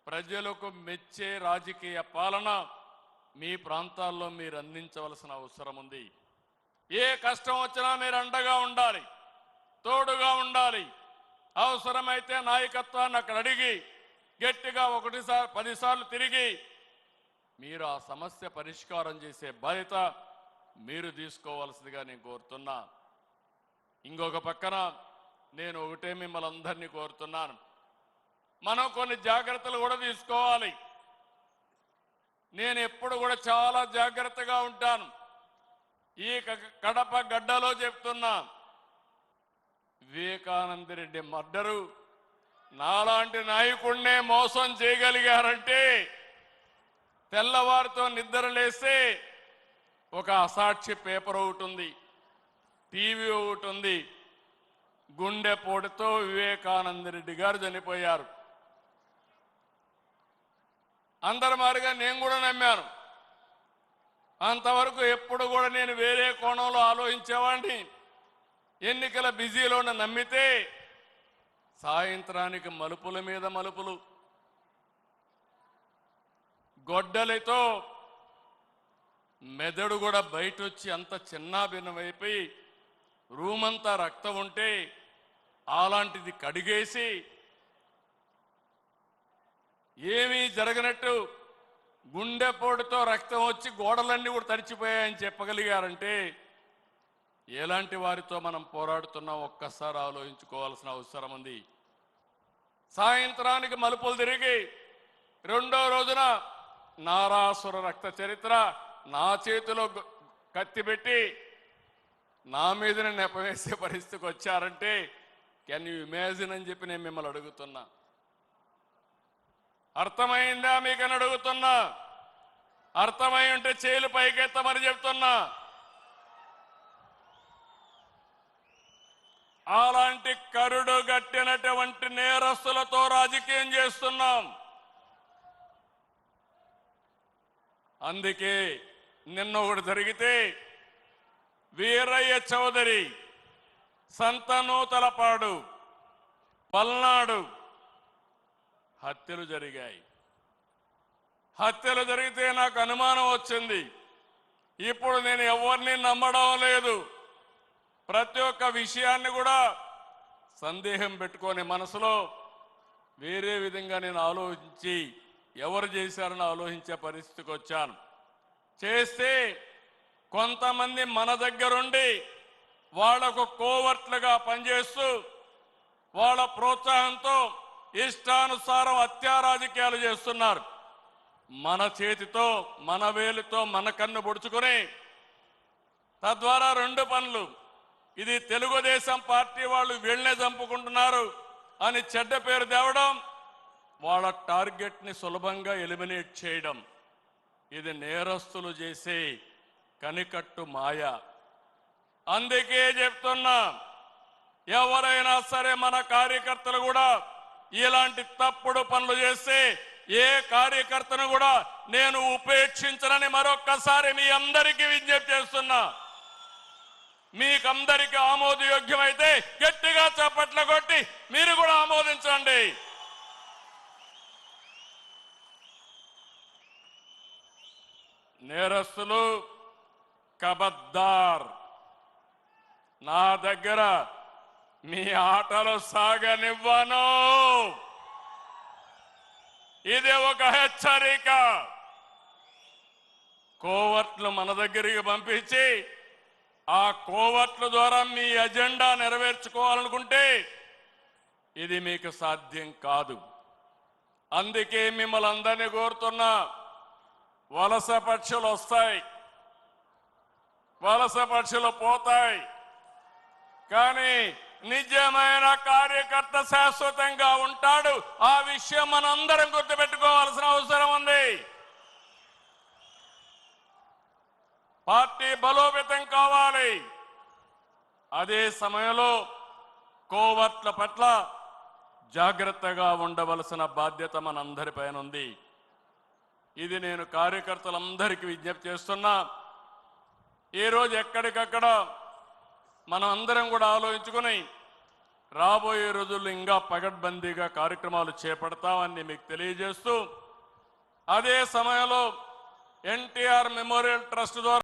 ప్రజలకు మెచ్చే రాజకీయ పాలన మీ ప్రాంతాల్లో మీరు అందించవలసిన అవసరం ఉంది. ఏ కష్టం వచ్చినా మీరు అండగా ఉండాలి, తోడుగా ఉండాలి. అవసరమైతే నాయకత్వాన్ని అక్కడ అడిగి గట్టిగా 10 సార్లు తిరిగి మీరు ఆ సమస్య పరిష్కారం చేసే బాధ్యత మీరు తీసుకోవాల్సిందిగా నేను కోరుతున్నా. ఇంకొక పక్కన నేను ఒకటే మిమ్మల్ని అందరినీ కోరుతున్నాను, మనం కొన్ని జాగ్రత్తలు కూడా తీసుకోవాలి. నేను ఎప్పుడు కూడా చాలా జాగ్రత్తగా ఉంటాను. ఈ కడప గడ్డలో చెప్తున్నా, వివేకానంద రెడ్డి మర్డరు నాలాంటి నాయకుడినే మోసం చేయగలిగారంటే తెల్లవారితో నిద్రలేస్తే ఒక అసాక్షి పేపర్ ఒకటి ఉంది, టీవీ ఒకటి ఉంది. గుండెపోటుతో వివేకానంద రెడ్డి గారు చనిపోయారు. అందరి మాదిరిగా నేను కూడా నమ్మాను. అంతవరకు ఎప్పుడు కూడా నేను వేరే కోణంలో ఆలోచించేవాడిని. ఎన్నికల బిజీలో నమ్మితే సాయంత్రానికి మలుపుల మీద మలుపులు, గొడ్డలితో మెదడు కూడా బయటొచ్చి అంత చిన్నాభిన్నమైపోయి రూమంతా రక్తం ఉంటే అలాంటిది కడిగేసి ఏమీ జరగనట్టు గుండెపోటుతో రక్తం వచ్చి గోడలన్నీ కూడా తడిచిపోయాయని చెప్పగలిగారంటే ఎలాంటి వారితో మనం పోరాడుతున్నాం ఒక్కసారి ఆలోచించుకోవాల్సిన అవసరం ఉంది. సాయంత్రానికి మలుపులు తిరిగి రెండో రోజున నారాసుర రక్త చరిత్ర నా చేతిలో కత్తి పెట్టి నా మీదనే నెపవేసే పరిస్థితికి వచ్చారంటే కెన్ యూ ఇమాజిన్ అని చెప్పి నేను మిమ్మల్ని అడుగుతున్నా. అర్థమైందా మీకని అడుగుతున్నా. అర్థమై ఉంటే చేలు పైకెత్తమని చెప్తున్నా. అలాంటి కరుడు గట్టినటువంటి నేరస్తులతో రాజకీయం చేస్తున్నాం. అందుకే నిన్న ఒకటి జరిగితే వీరయ్య చౌదరి, సంతనూతలపాడు, పల్నాడు హత్యలు జరిగాయి. హత్యలు జరిగితే నాకు అనుమానం వచ్చింది. ఇప్పుడు నేను ఎవరిని నమ్మడం లేదు. ప్రతి ఒక్క విషయాన్ని కూడా సందేహం పెట్టుకొని మనసులో వేరే విధంగా నేను ఆలోచించి ఎవరు చేశారని ఆలోచించే పరిస్థితికి వచ్చాను. చేస్తే కొంతమంది మన దగ్గరుండి వాళ్లకు కోవర్ట్లుగా పనిచేస్తూ వాళ్ళ ప్రోత్సాహంతో ఇష్టానుసారం హత్యా రాజకీయాలు చేస్తున్నారు. మన చేతితో మన వేలుతో మన కన్ను పొడుచుకొని తద్వారా రెండు పనులు, ఇది తెలుగుదేశం పార్టీ వాళ్ళు వీళ్ళనే చంపుకుంటున్నారు అని చెడ్డ పేరు తేవడం, వాళ్ళ టార్గెట్ని సులభంగా ఎలిమినేట్ చేయడం, ఇది నేరస్తులు చేసే కనికట్టు మాయ. అందుకే చెప్తున్నా, ఎవరైనా సరే మన కార్యకర్తలు కూడా ఇలాంటి తప్పుడు పనులు చేస్తే ఏ కార్యకర్తను కూడా నేను ఉపేక్షించనని మరొక్కసారి మీ అందరికీ విజ్ఞప్తి చేస్తున్నా. మీకందరికీ ఆమోదయోగ్యమైతే గట్టిగా చప్పట్లు కొట్టి మీరు కూడా ఆమోదించండి. నేరస్తులు కబద్దార్, నా దగ్గర మీ ఆటలు సాగనివ్వను. ఇది ఒక హెచ్చరిక. కోవర్ట్లు మన దగ్గరికి పంపించి ఆ కోవర్ట్ల ద్వారా మీ ఎజెండా నెరవేర్చుకోవాలనుకుంటే ఇది మీకు సాధ్యం కాదు. అందుకే మిమ్మల్ని అందరినీ కోరుతున్నా, వలస పక్షులు వస్తాయి, వలస పక్షులు పోతాయి, కానీ నిజమైన కార్యకర్త శాశ్వతంగా ఉంటాడు. ఆ విషయం మనందరం గుర్తుపెట్టుకోవాల్సిన అవసరం ఉంది. పార్టీ బలోపేతం కావాలి. అదే సమయంలో కోవర్ట్ల పట్ల జాగ్రత్తగా ఉండవలసిన బాధ్యత మనందరిపైన ఉంది. ఇది నేను కార్యకర్తలందరికీ విజ్ఞప్తి చేస్తున్నా. ఈరోజు ఎక్కడికక్కడ మనం అందరం కూడా ఆలోచించుకుని రాబోయే రోజుల్లో ఇంకా పగడ్బందీగా కార్యక్రమాలు చేపడతామని మీకు తెలియజేస్తూ అదే సమయంలో ఎన్టీఆర్ మెమోరియల్ ట్రస్ట్ ద్వారా